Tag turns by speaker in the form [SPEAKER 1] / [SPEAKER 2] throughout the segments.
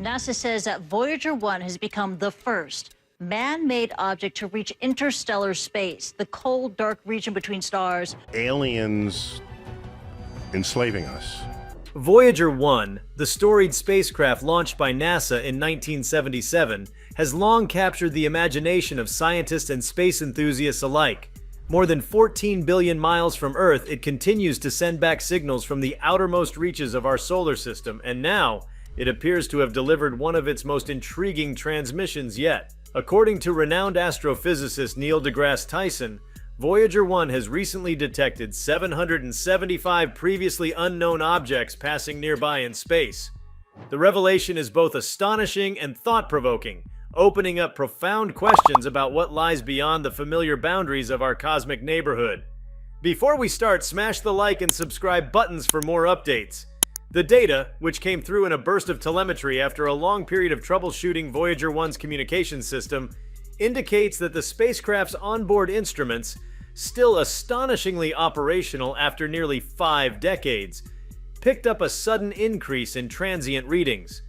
[SPEAKER 1] NASA says that Voyager 1 has become the first man-made object to reach interstellar space, the cold, dark region between stars.
[SPEAKER 2] Aliens enslaving us.
[SPEAKER 3] Voyager 1, the storied spacecraft launched by NASA in 1977, has long captured the imagination of scientists and space enthusiasts alike. More than 14 billion miles from Earth, it continues to send back signals from the outermost reaches of our solar system, and now it appears to have delivered one of its most intriguing transmissions yet. According to renowned astrophysicist Neil deGrasse Tyson, Voyager 1 has recently detected 775 previously unknown objects passing nearby in space. The revelation is both astonishing and thought-provoking, opening up profound questions about what lies beyond the familiar boundaries of our cosmic neighborhood. Before we start, smash the like and subscribe buttons for more updates. The data, which came through in a burst of telemetry after a long period of troubleshooting Voyager 1's communication system, indicates that the spacecraft's onboard instruments, still astonishingly operational after nearly 5 decades, picked up a sudden increase in transient readings.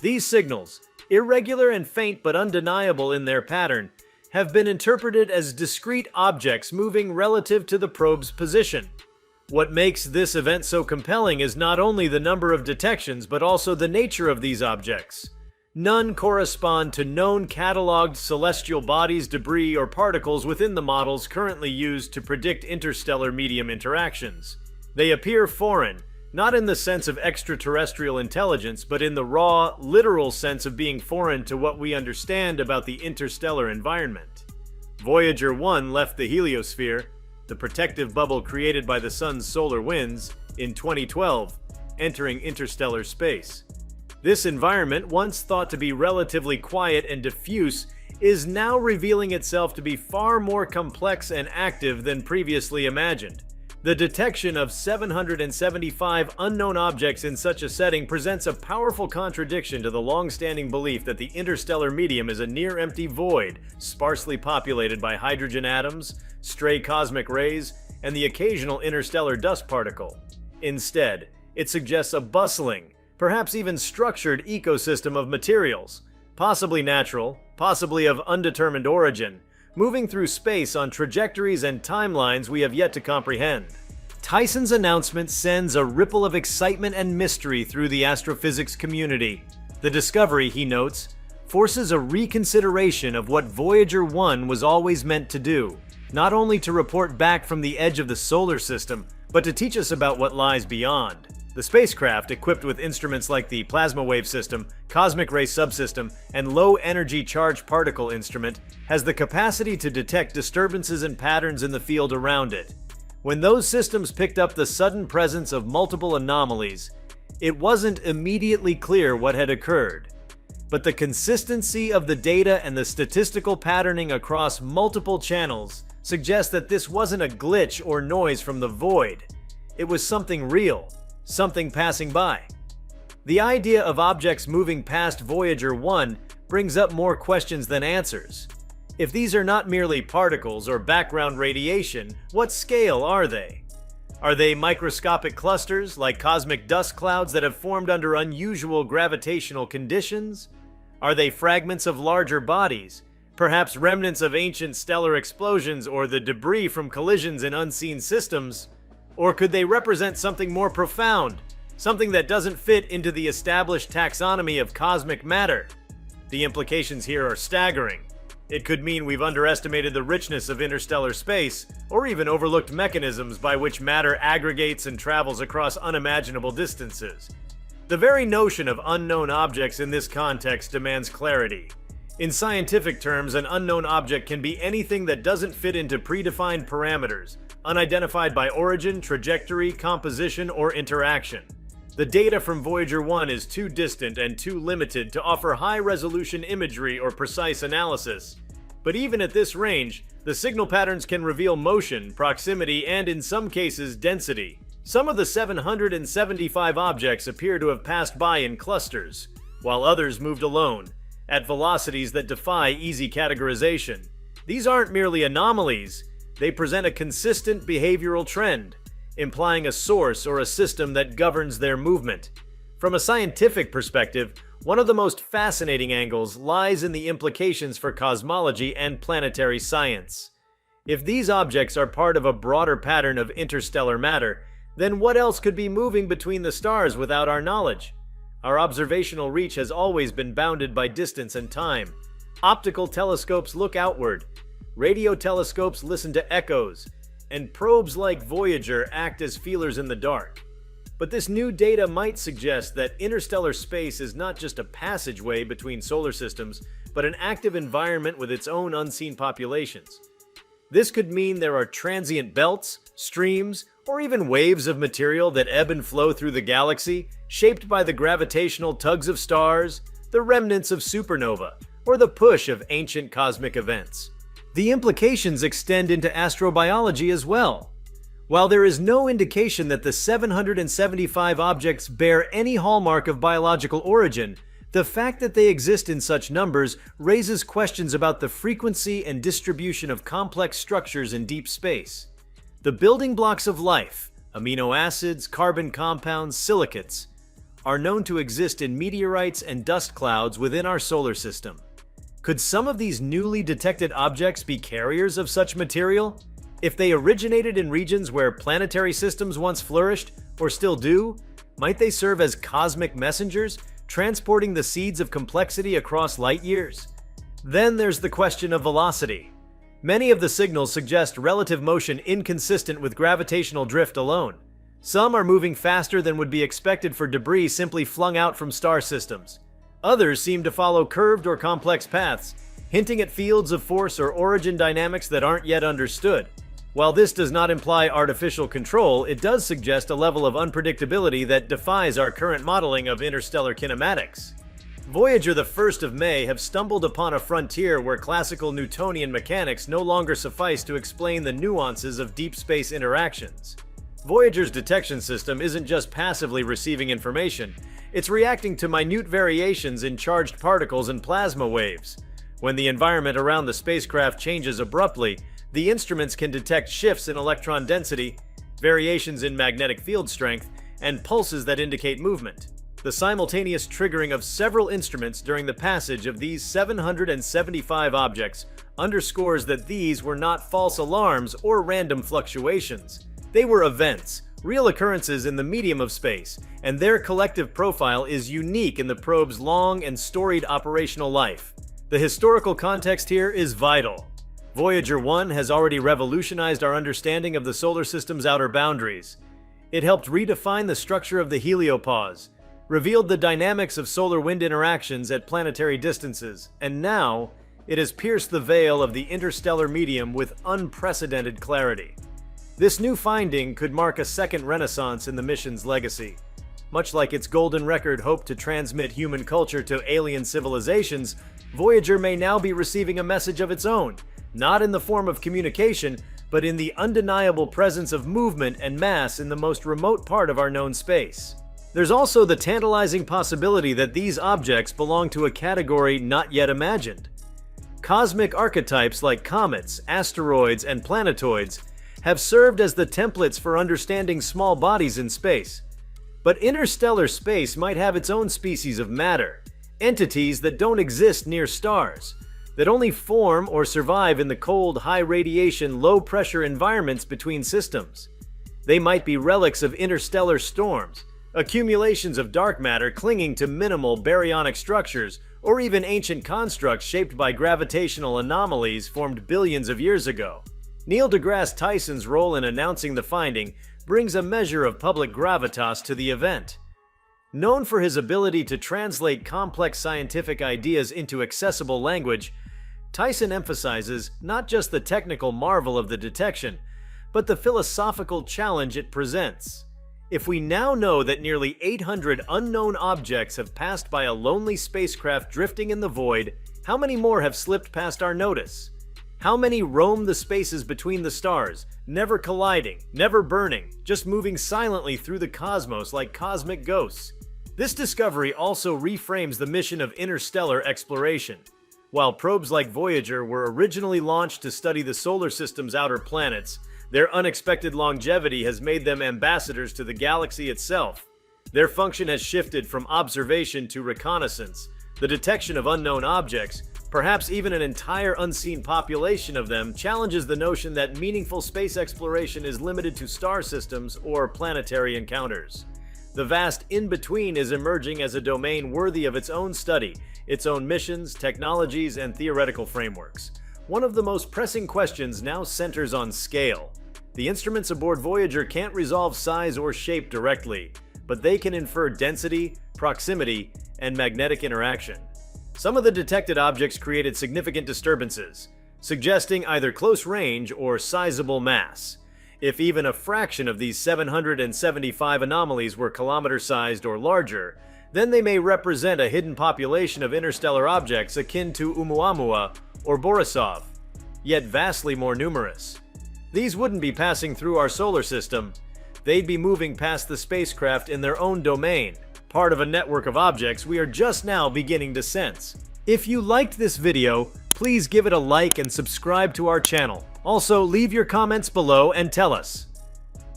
[SPEAKER 3] These signals, irregular and faint but undeniable in their pattern, have been interpreted as discrete objects moving relative to the probe's position. What makes this event so compelling is not only the number of detections but also the nature of these objects. None correspond to known cataloged celestial bodies, debris, or particles within the models currently used to predict interstellar medium interactions. They appear foreign, not in the sense of extraterrestrial intelligence, but in the raw, literal sense of being foreign to what we understand about the interstellar environment. Voyager 1 left the heliosphere, the protective bubble created by the sun's solar winds, in 2012, entering interstellar space. This environment, once thought to be relatively quiet and diffuse, is now revealing itself to be far more complex and active than previously imagined. The detection of 775 unknown objects in such a setting presents a powerful contradiction to the long-standing belief that the interstellar medium is a near-empty void, sparsely populated by hydrogen atoms, stray cosmic rays, and the occasional interstellar dust particle. Instead, it suggests a bustling, perhaps even structured ecosystem of materials, possibly natural, possibly of undetermined origin, moving through space on trajectories and timelines we have yet to comprehend. Tyson's announcement sends a ripple of excitement and mystery through the astrophysics community. The discovery, he notes, forces a reconsideration of what Voyager 1 was always meant to do, not only to report back from the edge of the solar system, but to teach us about what lies beyond. The spacecraft, equipped with instruments like the Plasma Wave System, Cosmic Ray Subsystem, and Low-Energy Charged Particle Instrument, has the capacity to detect disturbances and patterns in the field around it. When those systems picked up the sudden presence of multiple anomalies, it wasn't immediately clear what had occurred. But the consistency of the data and the statistical patterning across multiple channels suggests that this wasn't a glitch or noise from the void. It was something real. Something passing by. The idea of objects moving past Voyager 1 brings up more questions than answers. If these are not merely particles or background radiation, what scale are they? Are they microscopic clusters, like cosmic dust clouds that have formed under unusual gravitational conditions? Are they fragments of larger bodies, perhaps remnants of ancient stellar explosions or the debris from collisions in unseen systems? Or could they represent something more profound, something that doesn't fit into the established taxonomy of cosmic matter? The implications here are staggering. It could mean we've underestimated the richness of interstellar space, or even overlooked mechanisms by which matter aggregates and travels across unimaginable distances. The very notion of unknown objects in this context demands clarity. In scientific terms, an unknown object can be anything that doesn't fit into predefined parameters, unidentified by origin, trajectory, composition, or interaction. The data from Voyager 1 is too distant and too limited to offer high-resolution imagery or precise analysis. But even at this range, the signal patterns can reveal motion, proximity, and in some cases, density. Some of the 775 objects appear to have passed by in clusters, while others moved alone, at velocities that defy easy categorization. These aren't merely anomalies, they present a consistent behavioral trend, implying a source or a system that governs their movement. From a scientific perspective, One of the most fascinating angles lies in the implications for cosmology and planetary science. If these objects are part of a broader pattern of interstellar matter, then what else could be moving between the stars without our knowledge? Our observational reach has always been bounded by distance and time. Optical telescopes look outward, radio telescopes listen to echoes, and probes like Voyager act as feelers in the dark. But this new data might suggest that interstellar space is not just a passageway between solar systems, but an active environment with its own unseen populations. This could mean there are transient belts, streams, or even waves of material that ebb and flow through the galaxy, shaped by the gravitational tugs of stars, the remnants of supernova, or the push of ancient cosmic events. The implications extend into astrobiology as well. While there is no indication that the 775 objects bear any hallmark of biological origin, the fact that they exist in such numbers raises questions about the frequency and distribution of complex structures in deep space. The building blocks of life, amino acids, carbon compounds, silicates, are known to exist in meteorites and dust clouds within our solar system. Could some of these newly detected objects be carriers of such material? If they originated in regions where planetary systems once flourished, or still do, might they serve as cosmic messengers, transporting the seeds of complexity across light years? Then there's the question of velocity. Many of the signals suggest relative motion inconsistent with gravitational drift alone. Some are moving faster than would be expected for debris simply flung out from star systems. Others seem to follow curved or complex paths, hinting at fields of force or origin dynamics that aren't yet understood. While this does not imply artificial control, it does suggest a level of unpredictability that defies our current modeling of interstellar kinematics. Voyager the 1st of May have stumbled upon a frontier where classical Newtonian mechanics no longer suffice to explain the nuances of deep space interactions. Voyager's detection system isn't just passively receiving information, it's reacting to minute variations in charged particles and plasma waves. When the environment around the spacecraft changes abruptly, the instruments can detect shifts in electron density, variations in magnetic field strength, and pulses that indicate movement. The simultaneous triggering of several instruments during the passage of these 775 objects underscores that these were not false alarms or random fluctuations. They were events, real occurrences in the medium of space, and their collective profile is unique in the probe's long and storied operational life. The historical context here is vital. Voyager 1 has already revolutionized our understanding of the solar system's outer boundaries. It helped redefine the structure of the heliopause, revealed the dynamics of solar-wind interactions at planetary distances, and now it has pierced the veil of the interstellar medium with unprecedented clarity. This new finding could mark a second renaissance in the mission's legacy. Much like its golden record hoped to transmit human culture to alien civilizations, Voyager may now be receiving a message of its own, not in the form of communication, but in the undeniable presence of movement and mass in the most remote part of our known space. There's also the tantalizing possibility that these objects belong to a category not yet imagined. Cosmic archetypes like comets, asteroids, and planetoids have served as the templates for understanding small bodies in space. But interstellar space might have its own species of matter, entities that don't exist near stars, that only form or survive in the cold, high-radiation, low-pressure environments between systems. They might be relics of interstellar storms, accumulations of dark matter clinging to minimal baryonic structures, or even ancient constructs shaped by gravitational anomalies formed billions of years ago. Neil deGrasse Tyson's role in announcing the finding brings a measure of public gravitas to the event. Known for his ability to translate complex scientific ideas into accessible language, Tyson emphasizes not just the technical marvel of the detection, but the philosophical challenge it presents. If we now know that nearly 800 unknown objects have passed by a lonely spacecraft drifting in the void, how many more have slipped past our notice? How many roam the spaces between the stars, never colliding, never burning, just moving silently through the cosmos like cosmic ghosts? This discovery also reframes the mission of interstellar exploration. While probes like Voyager were originally launched to study the solar system's outer planets, their unexpected longevity has made them ambassadors to the galaxy itself. Their function has shifted from observation to reconnaissance, the detection of unknown objects. Perhaps even an entire unseen population of them challenges the notion that meaningful space exploration is limited to star systems or planetary encounters. The vast in-between is emerging as a domain worthy of its own study, its own missions, technologies, and theoretical frameworks. One of the most pressing questions now centers on scale. The instruments aboard Voyager can't resolve size or shape directly, but they can infer density, proximity, and magnetic interaction. Some of the detected objects created significant disturbances, suggesting either close range or sizable mass. If even a fraction of these 775 anomalies were kilometer-sized or larger, then they may represent a hidden population of interstellar objects akin to Oumuamua or Borisov, yet vastly more numerous. These wouldn't be passing through our solar system. They'd be moving past the spacecraft in their own domain, part of a network of objects we are just now beginning to sense. If you liked this video, please give it a like and subscribe to our channel. Also, leave your comments below and tell us.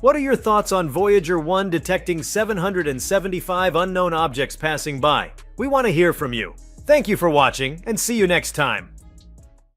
[SPEAKER 3] What are your thoughts on Voyager 1 detecting 775 unknown objects passing by? We want to hear from you. Thank you for watching, and see you next time.